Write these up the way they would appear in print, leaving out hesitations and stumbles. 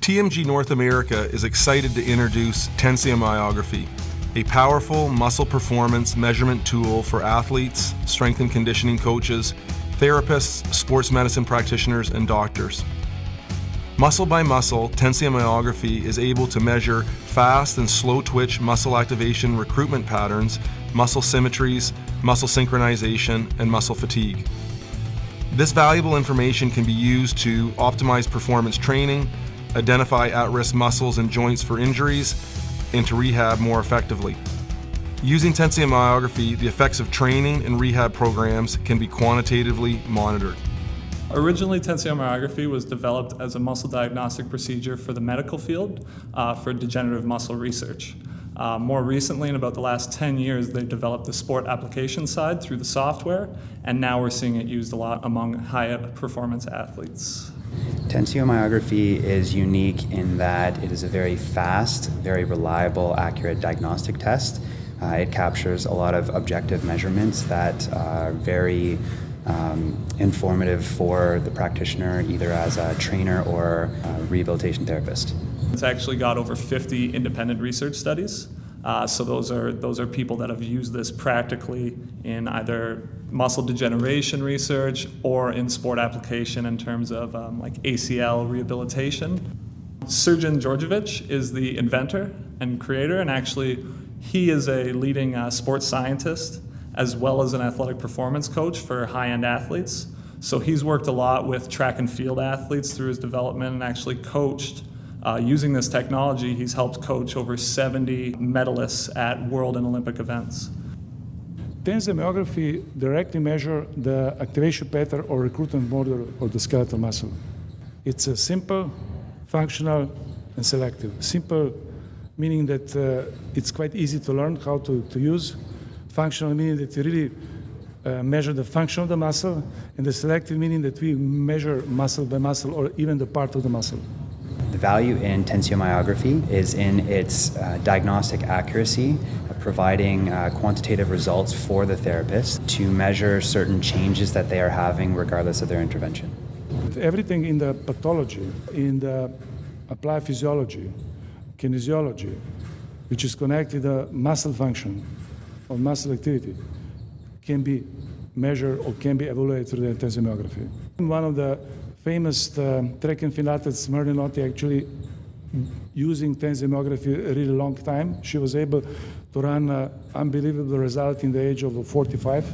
TMG North America is excited to introduce Tensiomyography, a powerful muscle performance measurement tool for athletes, strength and conditioning coaches, therapists, sports medicine practitioners, and doctors. Muscle by muscle, tensiomyography is able to measure fast and slow twitch muscle activation recruitment patterns, muscle symmetries, muscle synchronization, and muscle fatigue. This valuable information can be used to optimize performance training, identify at-risk muscles and joints for injuries, and to rehab more effectively. Using tensiomyography, the effects of training and rehab programs can be quantitatively monitored. Originally, tensiomyography was developed as a muscle diagnostic procedure for the medical field for degenerative muscle research. More recently, in about the last 10 years, they've developed the sport application side through the software, and now we're seeing it used a lot among high-performance athletes. Tensiomyography is unique in that it is a very fast, very reliable, accurate diagnostic test. It captures a lot of objective measurements that are very informative for the practitioner, either as a trainer or a rehabilitation therapist. It's actually got over 50 independent research studies. So those are people that have used this practically in either muscle degeneration research or in sport application in terms of like ACL rehabilitation. Srđan Đorđević is the inventor and creator, and actually he is a leading sports scientist as well as an athletic performance coach for high-end athletes. So he's worked a lot with track and field athletes through his development and actually coached. Using this technology, he's helped coach over 70 medalists at world and Olympic events. Tensiomyography directly measures the activation pattern or recruitment model of the skeletal muscle. It's a simple, functional, and selective. Simple meaning that it's quite easy to learn how to use. Functional meaning that you really measure the function of the muscle, and the selective meaning that we measure muscle by muscle or even the part of the muscle. The value in tensiomyography is in its diagnostic accuracy, providing quantitative results for the therapist to measure certain changes that they are having regardless of their intervention. Everything in the pathology, in the applied physiology, kinesiology, which is connected to muscle function or muscle activity, can be measured or can be evaluated through the tensiomyography. One of the famous track and field athletes, Marinotti, actually using tensiomyography a really long time. She was able to run an unbelievable result in the age of 45.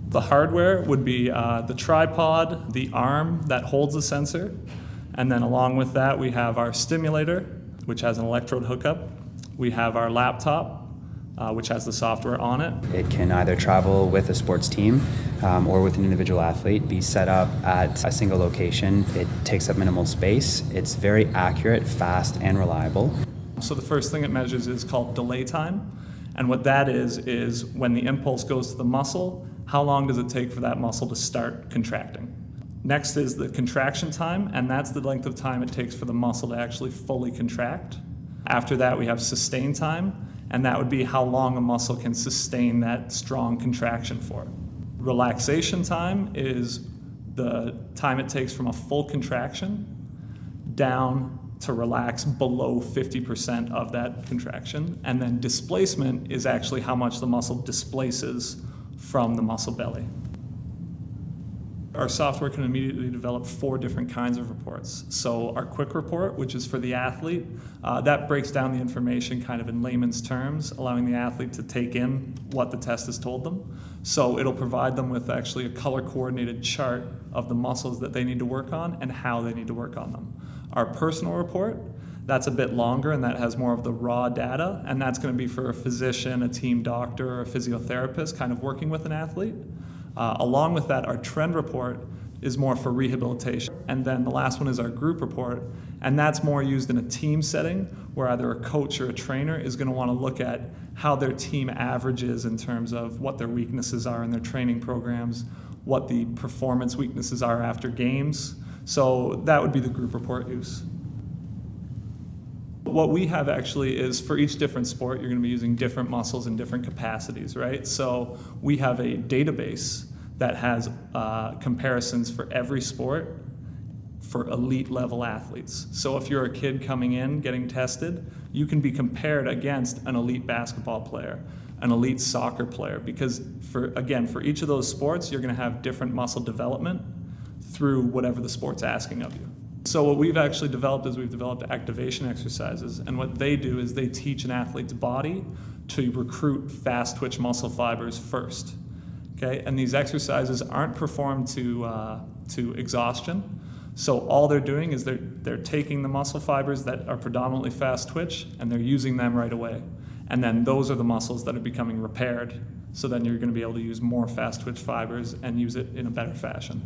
The hardware would be the tripod, the arm that holds the sensor, and then along with that we have our stimulator, which has an electrode hookup. We have our laptop, which has the software on it. It can either travel with a sports team or with an individual athlete, be set up at a single location. It takes up minimal space. It's very accurate, fast, and reliable. So the first thing it measures is called delay time. And what that is when the impulse goes to the muscle, how long does it take for that muscle to start contracting? Next is the contraction time, and that's the length of time it takes for the muscle to actually fully contract. After that, we have sustain time, and that would be how long a muscle can sustain that strong contraction for. Relaxation time is the time it takes from a full contraction down to relax below 50% of that contraction. And then displacement is actually how much the muscle displaces from the muscle belly. Our software can immediately develop 4 different kinds of reports. So our quick report, which is for the athlete, that breaks down the information kind of in layman's terms, allowing the athlete to take in what the test has told them. So it'll provide them with actually a color-coordinated chart of the muscles that they need to work on and how they need to work on them. Our personal report, that's a bit longer and that has more of the raw data, and that's going to be for a physician, a team doctor, or a physiotherapist kind of working with an athlete. Along with that, our trend report is more for rehabilitation. And then the last one is our group report, and that's more used in a team setting where either a coach or a trainer is going to want to look at how their team averages in terms of what their weaknesses are in their training programs, what the performance weaknesses are after games. So that would be the group report use. What we have actually is for each different sport, you're going to be using different muscles in different capacities, right? So we have a database that has comparisons for every sport for elite level athletes. So if you're a kid coming in, getting tested, you can be compared against an elite basketball player, an elite soccer player, because for each of those sports, you're going to have different muscle development through whatever the sport's asking of you. So what we've actually developed is we've developed activation exercises, and what they do is they teach an athlete's body to recruit fast twitch muscle fibers first. Okay, and these exercises aren't performed to exhaustion. So all they're doing is they're taking the muscle fibers that are predominantly fast twitch and they're using them right away. And then those are the muscles that are becoming repaired. So then you're going to be able to use more fast twitch fibers and use it in a better fashion.